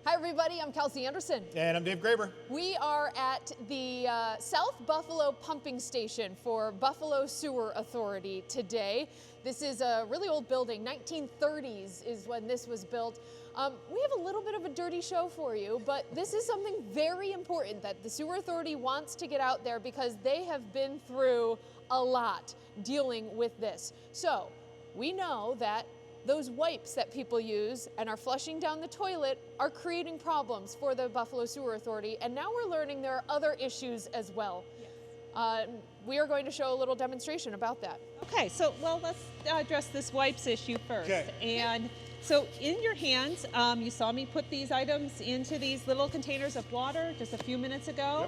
Hi everybody, I'm Kelsey Anderson. And I'm Dave Graber. We are at the South Buffalo Pumping Station for Buffalo Sewer Authority today. This is a really old building, 1930s is when this was built. We have a little bit of a dirty show for you, but this is something very important that the Sewer Authority wants to get out there because they have been through a lot dealing with this. So we know that those wipes that people use and are flushing down the toilet are creating problems for the Buffalo Sewer Authority, and now we're learning there are other issues as well. Yes. We are going to show a little demonstration about that. Okay, so let's address this wipes issue first. Okay. And so in your hands, you saw me put these items into these little containers of water just a few minutes ago,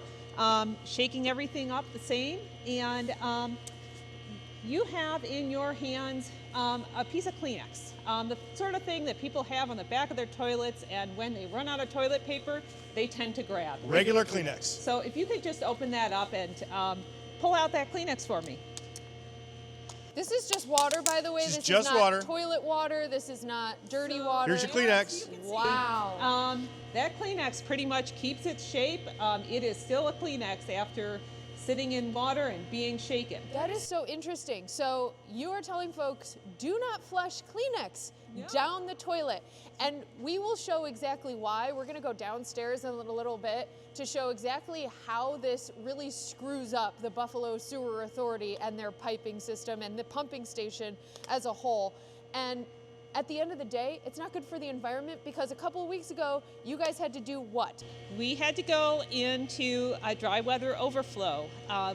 shaking everything up the same, and you have in your hands a piece of Kleenex, the sort of thing that people have on the back of their toilets, and when they run out of toilet paper, they tend to grab. Regular Kleenex. So if you could just open that up and pull out that Kleenex for me. This is just water, by the way. This is This just is not water. Toilet water. This is not dirty water. Here's your Kleenex. Wow. That Kleenex pretty much keeps its shape. It is still a Kleenex after sitting in water and being shaken. That is so interesting. So you are telling folks, do not flush Kleenex down the toilet. And we will show exactly why. We're gonna go downstairs in a little bit to show exactly how this really screws up the Buffalo Sewer Authority and their piping system and the pumping station as a whole. And at the end of the day, it's not good for the environment because a couple of weeks ago, you guys had to do what? We had to go into a dry weather overflow,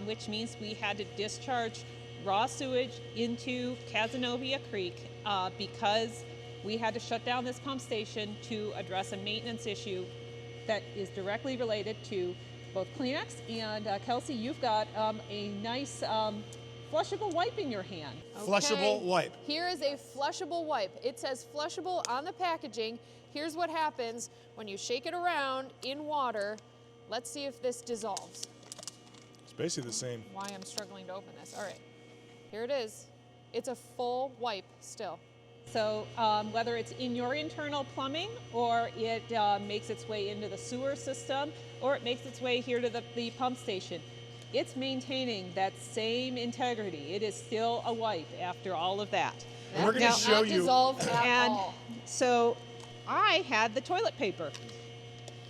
which means we had to discharge raw sewage into Cazenovia Creek because we had to shut down this pump station to address a maintenance issue that is directly related to both Kleenex and Kelsey, you've got a nice flushable wipe in your hand. Okay. Flushable wipe. Here is a flushable wipe. It says flushable on the packaging. Here's what happens when you shake it around in water. Let's see if this dissolves. It's basically the same. Why I'm struggling to open this. All right, here it is. It's a full wipe still. So whether it's in your internal plumbing or it makes its way into the sewer system or it makes its way here to the pump station, it's maintaining that same integrity. It is still a wipe after all of that. And we're going to show you. Dissolved at all. So I had the toilet paper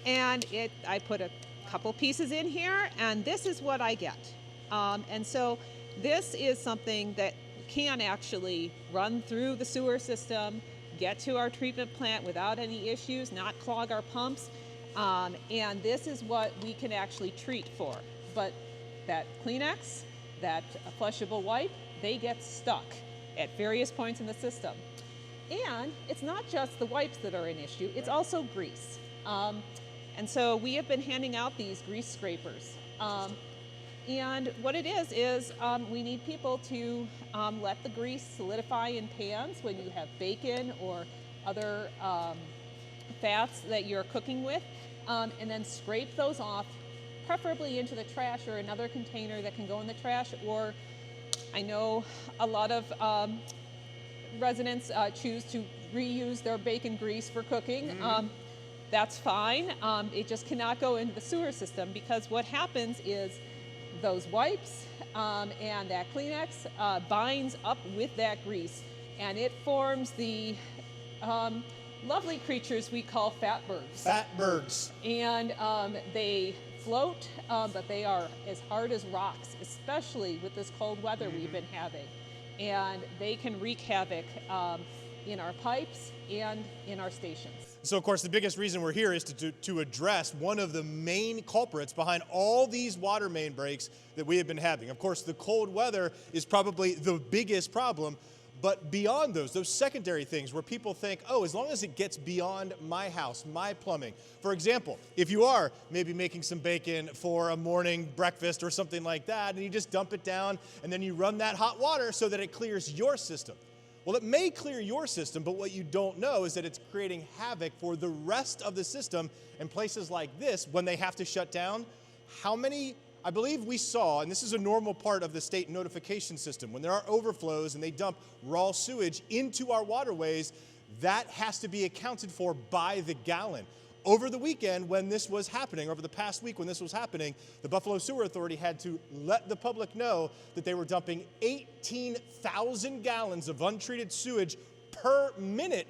and I put a couple pieces in here and this is what I get. And so this is something that can actually run through the sewer system, get to our treatment plant without any issues, not clog our pumps. And this is what we can actually treat for. But that Kleenex, that flushable wipe, they get stuck at various points in the system. And it's not just the wipes that are an issue, it's also grease. And so we have been handing out these grease scrapers. And what it is we need people to let the grease solidify in pans when you have bacon or other fats that you're cooking with, and then scrape those off, preferably into the trash or another container that can go in the trash. Or I know a lot of residents choose to reuse their bacon grease for cooking. That's fine. It just cannot go into the sewer system because what happens is those wipes and that Kleenex binds up with that grease and it forms the lovely creatures we call fatbergs. Fatbergs. And they float, but they are as hard as rocks, especially with this cold weather we've been having. And they can wreak havoc in our pipes and in our stations. So, of course, the biggest reason we're here is to address one of the main culprits behind all these water main breaks that we have been having. Of course, the cold weather is probably the biggest problem, but beyond those secondary things where people think, oh, as long as it gets beyond my house, my plumbing. For example, if you are maybe making some bacon for a morning breakfast or something like that, and you just dump it down, and then you run that hot water so that it clears your system. Well, it may clear your system, but what you don't know is that it's creating havoc for the rest of the system in places like this when they have to shut down. How many, I believe we saw, and this is a normal part of the state notification system, when there are overflows and they dump raw sewage into our waterways, that has to be accounted for by the gallon. over the weekend when this was happening, over the past week when this was happening, the Buffalo Sewer Authority had to let the public know that they were dumping 18,000 gallons of untreated sewage per minute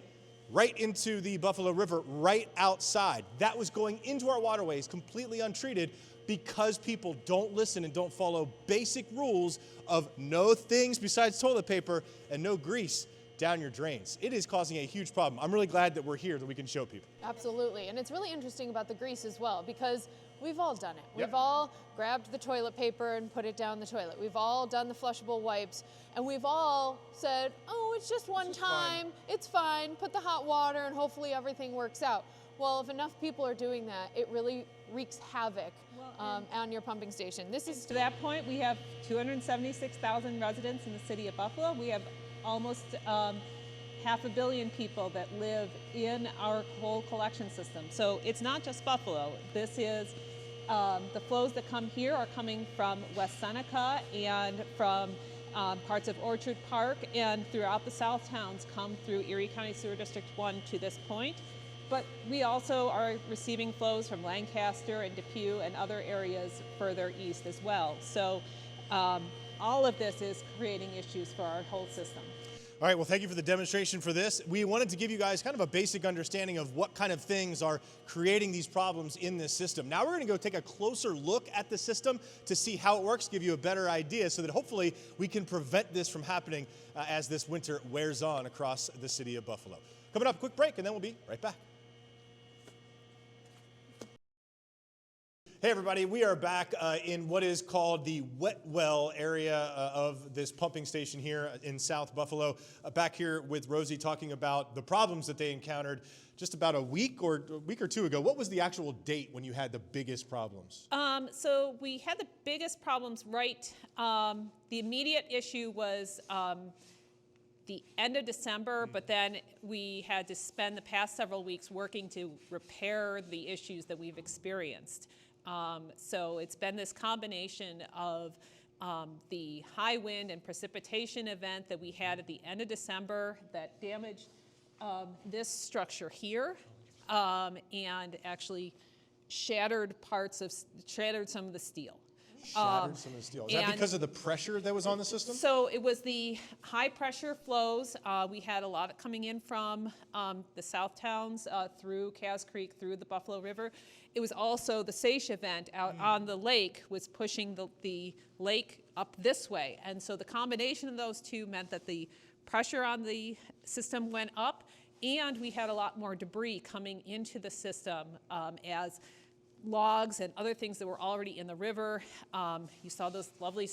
right into the Buffalo River, right outside. That was going into our waterways completely untreated because people don't listen and don't follow basic rules of no things besides toilet paper and no grease down your drains. It is causing a huge problem. I'm really glad that we're here, that we can show people. Absolutely. And it's really interesting about the grease as well, because we've all done it. Yep. We've all grabbed the toilet paper and put it down the toilet. We've all done the flushable wipes, and we've all said, oh, it's just one time, it's fine, put the hot water and hopefully everything works out. Well, if enough people are doing that, it really wreaks havoc on your pumping station. This is To that point, we have 276,000 residents in the city of Buffalo. We have almost 500 million people that live in our whole collection system. So it's not just Buffalo. This is, the flows that come here are coming from West Seneca and from parts of Orchard Park, and throughout the South Towns come through Erie County Sewer District 1 to this point. But we also are receiving flows from Lancaster and Depew and other areas further east as well. So all of this is creating issues for our whole system. All right, well, thank you for the demonstration for this. We wanted to give you guys kind of a basic understanding of what kind of things are creating these problems in this system. Now we're going to go take a closer look at the system to see how it works, give you a better idea so that hopefully we can prevent this from happening as this winter wears on across the city of Buffalo. Coming up, a quick break, and then we'll be right back. Hey everybody, we are back in what is called the wet well area of this pumping station here in South Buffalo. Back here with Rosie talking about the problems that they encountered just about a week or two ago. What was the actual date when you had the biggest problems? So we had the biggest problems right. The immediate issue was the end of December, but then we had to spend the past several weeks working to repair the issues that we've experienced. So it's been this combination of the high wind and precipitation event that we had at the end of December that damaged this structure here and actually shattered some of the steel. Shattered some of the steel. Is that because of the pressure that was on the system? So it was the high pressure flows. We had a lot coming in from the South Towns through Cass Creek, through the Buffalo River. It was also the Seiche event out on the lake was pushing the lake up this way. And so the combination of those two meant that the pressure on the system went up, and we had a lot more debris coming into the system as logs and other things that were already in the river. You saw those lovely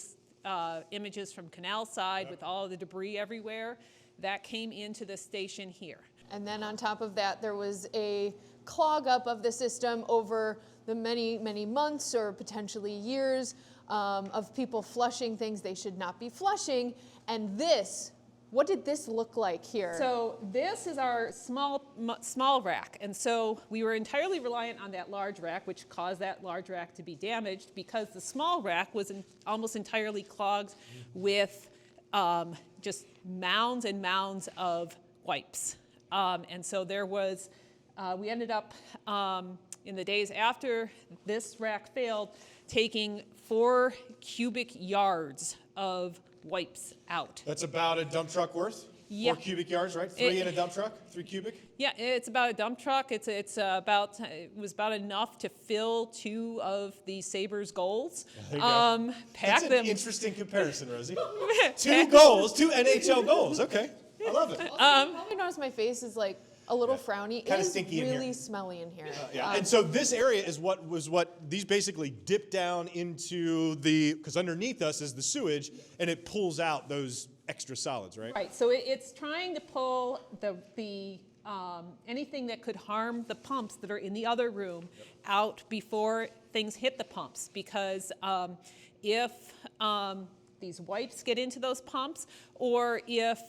images from Canal Side with all of the debris everywhere. That came into the station here. And then on top of that, there was a clog up of the system over the many, many months or potentially years of people flushing things they should not be flushing. And this, what did this look like here? So this is our small rack. And so we were entirely reliant on that large rack, which caused that large rack to be damaged because the small rack was almost entirely clogged with just mounds and mounds of wipes. And so there was, we ended up in the days after this rack failed, taking 4 cubic yards of wipes out. That's about a dump truck worth? Yeah. 4 cubic yards, right? 3 in a dump truck? 3 cubic? Yeah, it's about a dump truck. It was about enough to fill 2 of the Sabres goals. There you go. Pack That's them. an interesting comparison, Rosie. 2 goals, 2 NHL goals. Okay, I love it. You probably notice my face is like a little frowny. Kinda It is stinky in really here. smelly in here. Yeah, and so this area is what these basically dip down into because underneath us is the sewage, and it pulls out those extra solids, right? Right, so it's trying to pull anything that could harm the pumps that are in the other room out before things hit the pumps, because if these wipes get into those pumps, or if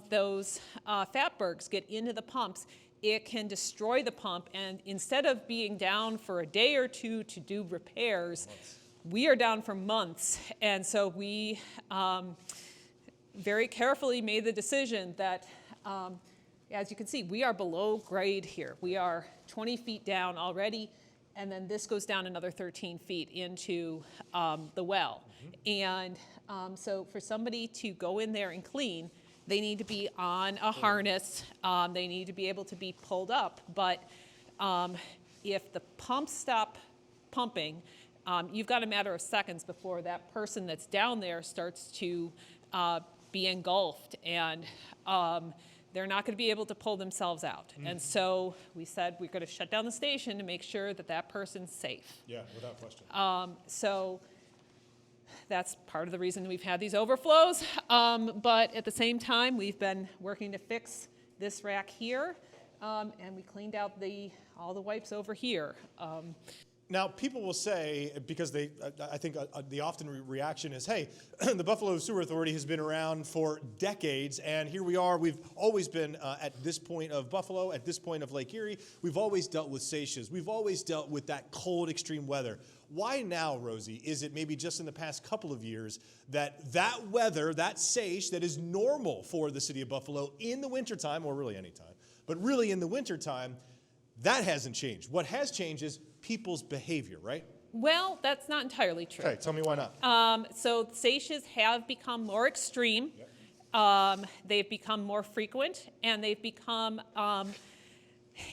those fatbergs get into the pumps, it can destroy the pump, and instead of being down for a day or two to do repairs, we are down for months. And so we very carefully made the decision that as you can see, we are below grade here. We are 20 feet down already, and then this goes down another 13 feet into the well. And so for somebody to go in there and clean, they need to be on a harness. They need to be able to be pulled up. But if the pumps stop pumping, you've got a matter of seconds before that person that's down there starts to be engulfed, and they're not going to be able to pull themselves out. And so we said we're going to shut down the station to make sure that that person's safe. Yeah, without question. So that's part of the reason we've had these overflows. But at the same time, we've been working to fix this rack here, and we cleaned out all the wipes over here. Now, people will say, because I think the often reaction is, hey, the Buffalo Sewer Authority has been around for decades, and here we are. We've always been at this point of Buffalo, at this point of Lake Erie. We've always dealt with seiches. We've always dealt with that cold, extreme weather. Why now, Rosie, is it maybe just in the past couple of years that weather, that seiche that is normal for the city of Buffalo in the wintertime, or really any time, but really in the wintertime, that hasn't changed? What has changed is people's behavior, right? Well, that's not entirely true. Okay, tell me why not. So seiches have become more extreme. They've become more frequent, and they've become,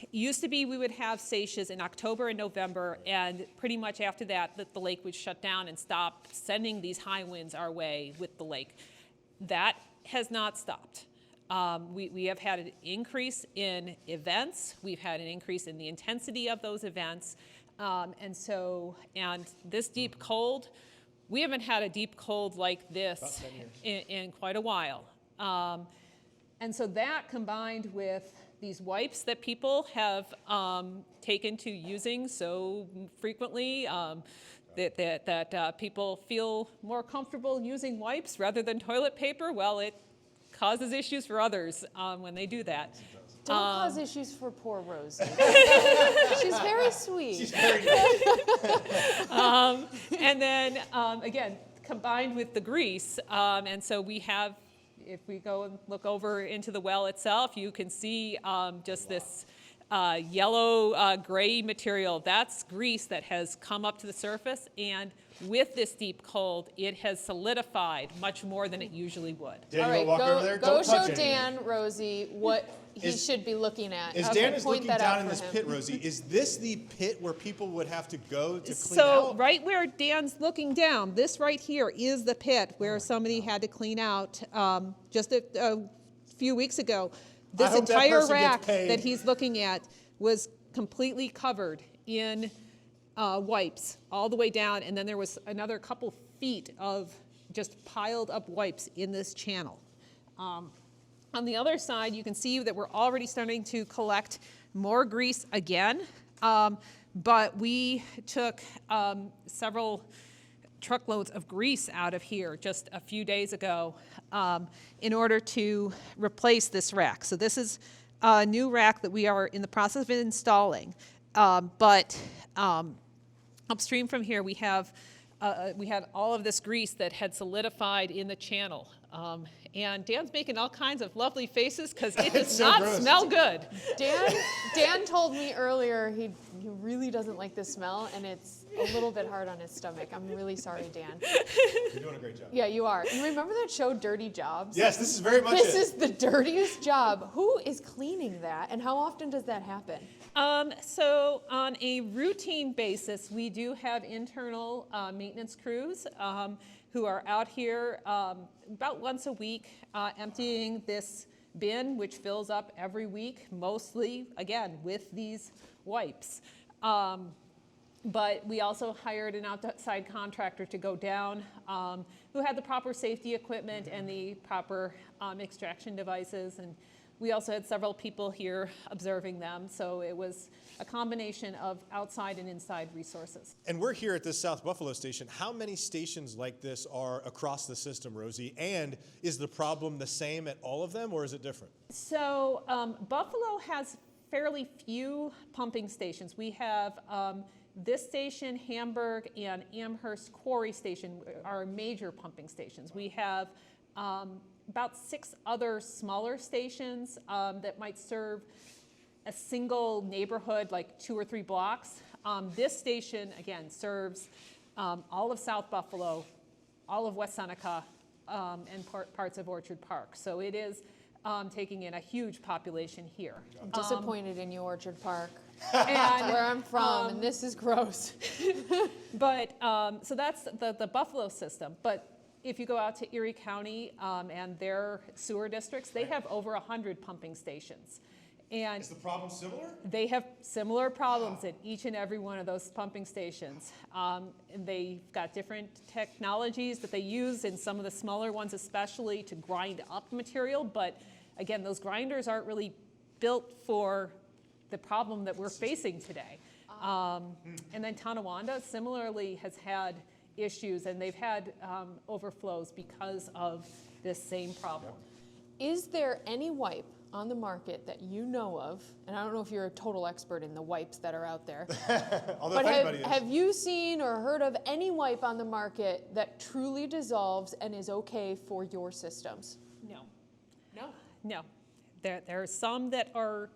used to be we would have seiches in October and November, and pretty much after that, the lake would shut down and stop sending these high winds our way with the lake. That has not stopped. We have had an increase in events. We've had an increase in the intensity of those events. And this deep cold, we haven't had a deep cold like this in quite a while. And so that combined with these wipes that people have taken to using so frequently, that people feel more comfortable using wipes rather than toilet paper, well, it causes issues for others when they do that. Don't cause issues for poor Rosie. She's very sweet. She's very nice. And then, again, combined with the grease, and so we have, if we go and look over into the well itself, you can see just this yellow gray material. That's grease that has come up to the surface, and with this deep cold, it has solidified much more than it usually would. Dan, All you right, walk over there. go Don't touch show anything. Dan, Rosie, what he should be looking at. As Okay, Dan is point looking that out down in for this him. pit, Rosie, is this the pit where people would have to go to clean So out? right where Dan's looking down, this right here is the pit where somebody had to clean out just a few weeks ago. This hope that entire person gets rack paid. that he's looking at was completely covered in wipes all the way down, and then there was another couple feet of just piled up wipes in this channel. On the other side, you can see that we're already starting to collect more grease again, but we took several truckloads of grease out of here just a few days ago in order to replace this rack. So this is a new rack that we are in the process of installing, but upstream from here we had all of this grease that had solidified in the channel. And Dan's making all kinds of lovely faces because it does so not gross. smell good. Dan told me earlier he really doesn't like the smell, and it's a little bit hard on his stomach. I'm really sorry, Dan. You're doing a great job. Yeah, you are. You remember that show, Dirty Jobs? Yes, this is very much This it. is the dirtiest job. Who is cleaning that, and how often does that happen? So on a routine basis, we do have internal maintenance crews who are out here about once a week emptying this bin, which fills up every week, mostly, again, with these wipes. But we also hired an outside contractor to go down who had the proper safety equipment and the proper extraction devices. And we also had several people here observing them. So it was a combination of outside and inside resources. And we're here at this South Buffalo station. How many stations like this are across the system, Rosie? And is the problem the same at all of them, or is it different? So Buffalo has fairly few pumping stations. We have this station, Hamburg, and Amherst Quarry Station are major pumping stations. We have about 6 other smaller stations that might serve a single neighborhood, like 2 or 3 blocks. This station, again, serves all of South Buffalo, all of West Seneca, and parts of Orchard Park. So it is taking in a huge population here. I'm disappointed in you, Orchard Park. And Where I'm from, and this is gross. But, so that's the Buffalo system. But if you go out to Erie County and their sewer districts, they have over 100 pumping stations. And Is the problem similar? they have similar problems at each and every one of those pumping stations. And they've got different technologies that they use, in some of the smaller ones especially, to grind up material. But again, those grinders aren't really built for the problem that we're facing today. And then Tonawanda similarly has had issues, and they've had overflows because of this same problem. Is there any wipe on the market that you know of, and I don't know if you're a total expert in the wipes that are out there, Although but if anybody is. have you seen or heard of any wipe on the market that truly dissolves and is okay for your systems? No. No. No. There are some that are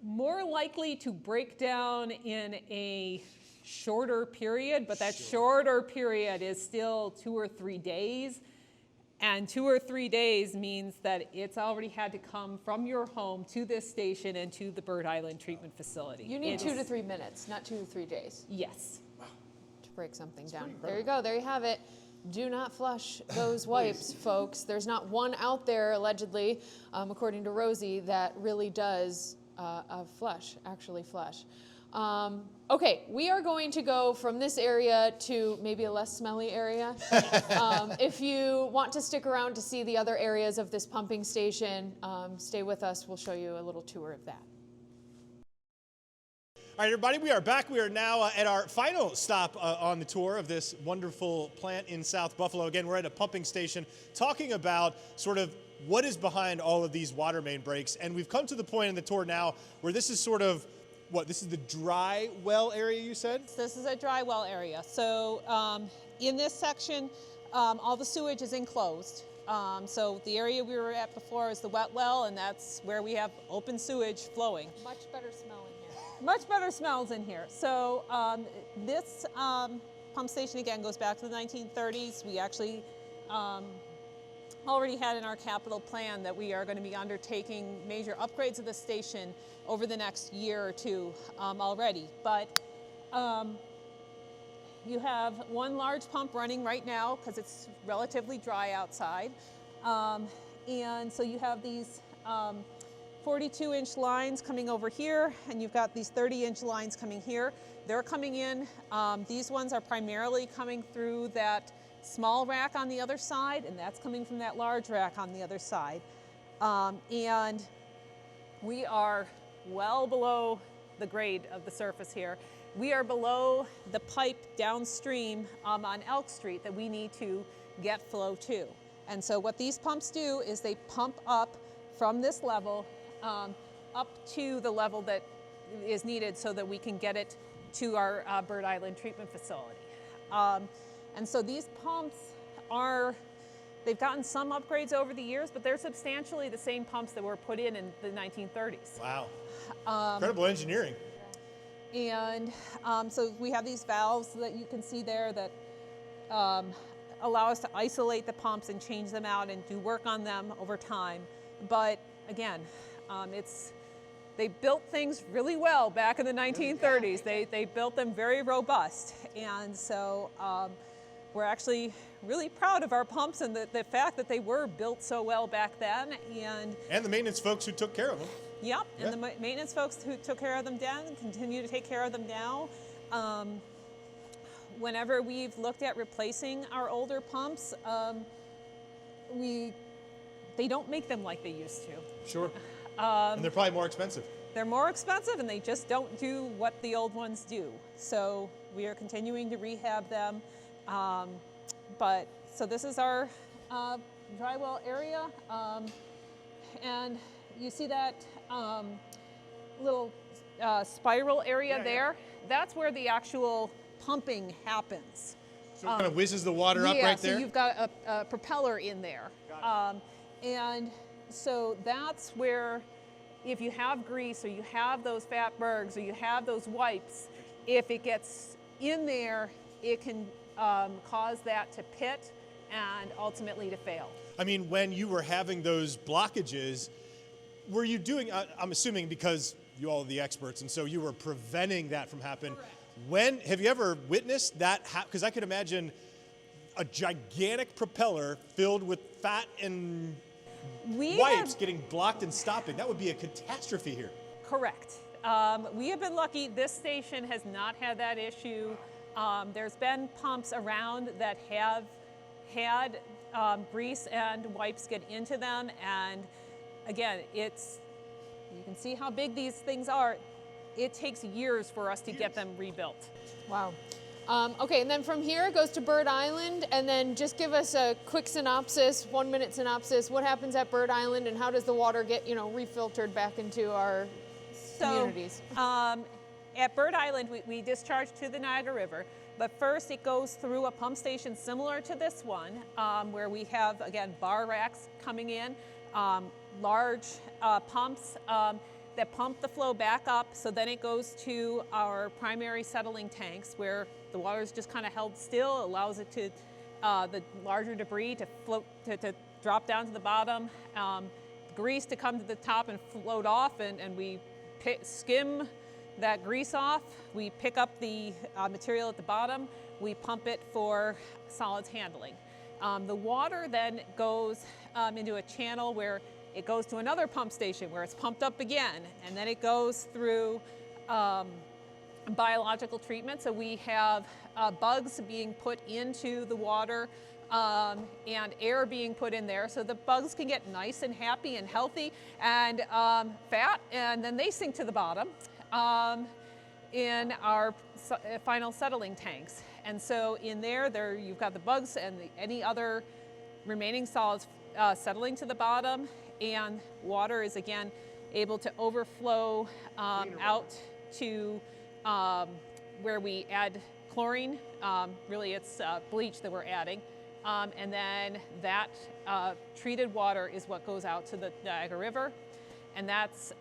more likely to break down in a shorter period, but that shorter period is still 2 or 3 days. And 2 or 3 days means that it's already had to come from your home to this station and to the Bird Island treatment facility. You need 2 to 3 minutes, not 2 to 3 days Yes. to break something down. There you go. There you have it. Do not flush those wipes, folks. There's not one out there, allegedly, according to Rosie, that really does actually flush. Okay, we are going to go from this area to maybe a less smelly area. If you want to stick around to see the other areas of this pumping station, stay with us. We'll show you a little tour of that. All right, everybody, we are back. We are now at our final stop on the tour of this wonderful plant in South Buffalo. Again, we're at a pumping station talking about sort of what is behind all of these water main breaks. And we've come to the point in the tour now where this is sort of, this is the dry well area, you said? This is a dry well area. So in this section, all the sewage is enclosed. So the area we were at before is the wet well, and that's where we have open sewage flowing. Much better smell in here. Much better smells in here. So this pump station, again, goes back to the 1930s. We actually already had in our capital plan that we are going to be undertaking major upgrades of the station over the next year or two already. But you have one large pump running right now because it's relatively dry outside. And so you have these 42-inch lines coming over here, and you've got these 30-inch lines coming here. They're coming in. These ones are primarily coming through that small rack on the other side, and that's coming from that large rack on the other side. And we are well below the grade of the surface here. We are below the pipe downstream on Elk Street that we need to get flow to. And so what these pumps do is they pump up from this level up to the level that is needed so that we can get it to our Bird Island treatment facility. And so these pumps they've gotten some upgrades over the years, but they're substantially the same pumps that were put in the 1930s. Wow. Incredible engineering. And so we have these valves that you can see there that allow us to isolate the pumps and change them out and do work on them over time. But again, they built things really well back in the 1930s. They built them very robust. And so we're actually really proud of our pumps and the fact that they were built so well back then. And the maintenance folks who took care of them. Yep, and the maintenance folks who took care of them then and continue to take care of them now. Whenever we've looked at replacing our older pumps, they don't make them like they used to. Sure. And they're probably more expensive. They're more expensive, and they just don't do what the old ones do. So we are continuing to rehab them. So this is our dry well area. And you see that little spiral area there? That's where the actual pumping happens. So it kind of whizzes the water up right there? Yeah, so you've got a propeller in there. And so that's where, if you have grease or you have those fat bergs or you have those wipes, if it gets in there, it can cause that to pit and ultimately to fail. I mean, when you were having those blockages, were you doing, I'm assuming because you all are the experts, and so you were preventing that from happening. Correct. Have you ever witnessed that? Because I could imagine a gigantic propeller filled with fat and wipes getting blocked and stopping. That would be a catastrophe here. Correct. We have been lucky. This station has not had that issue. There's been pumps around that have had grease and wipes get into them, and again, you can see how big these things are. It takes years for us to get them rebuilt. Wow. Okay, and then from here it goes to Bird Island, and then just give us a quick synopsis, 1 minute synopsis. What happens at Bird Island, and how does the water get, refiltered back into our communities? At Bird Island, we discharge to the Niagara River, but first it goes through a pump station similar to this one, where we have, again, bar racks coming in, large pumps that pump the flow back up, so then it goes to our primary settling tanks where the water is just kind of held still, allows it to, the larger debris to float, to drop down to the bottom, grease to come to the top and float off, and we skim that grease off. We pick up the material at the bottom, we pump it for solids handling. The water then goes into a channel where it goes to another pump station where it's pumped up again, and then it goes through biological treatment. So we have bugs being put into the water and air being put in there, so the bugs can get nice and happy and healthy and fat, and then they sink to the bottom in our final settling tanks. And so in there you've got the bugs and any other remaining solids settling to the bottom, and water is again able to overflow out to where we add chlorine. Really it's bleach that we're adding. And then that treated water is what goes out to the Niagara River. And that's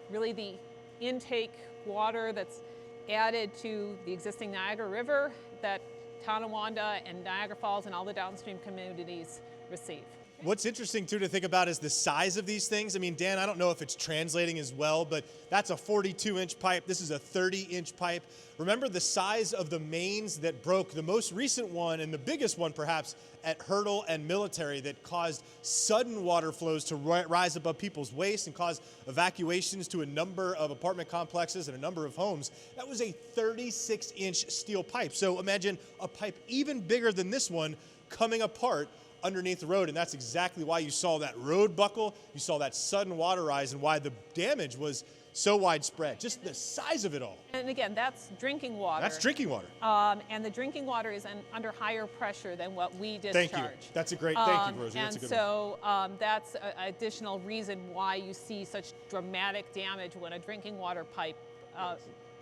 really the intake water that's added to the existing Niagara River that Tonawanda and Niagara Falls and all the downstream communities receive. What's interesting too to think about is the size of these things. I mean, Dan, I don't know if it's translating as well, but that's a 42-inch pipe. This is a 30-inch pipe. Remember the size of the mains that broke, the most recent one and the biggest one perhaps at Hurdle and Military, that caused sudden water flows to rise above people's waist and cause evacuations to a number of apartment complexes and a number of homes. That was a 36-inch steel pipe. So imagine a pipe even bigger than this one coming apart underneath the road, and that's exactly why you saw that road buckle, you saw that sudden water rise, and why the damage was so widespread. Just the size of it all. And again, that's drinking water. That's drinking water. And the drinking water is under higher pressure than what we discharge. Thank you. That's a great, thank you, Rosie. That's a good one. And so that's an additional reason why you see such dramatic damage when a drinking water pipe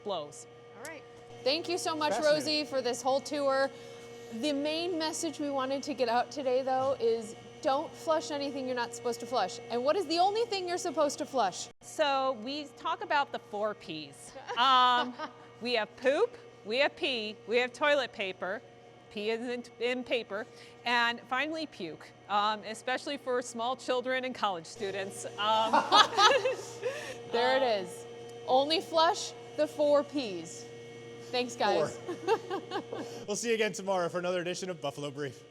blows. All right. Thank you so much, Rosie, for this whole tour. The main message we wanted to get out today, though, is don't flush anything you're not supposed to flush. And what is the only thing you're supposed to flush? So we talk about the 4 Ps. We have poop, we have pee, we have toilet paper, pee is in paper, and finally puke, especially for small children and college students. There it is. Only flush the 4 Ps. Thanks, guys. We'll see you again tomorrow for another edition of Buffalo Brief.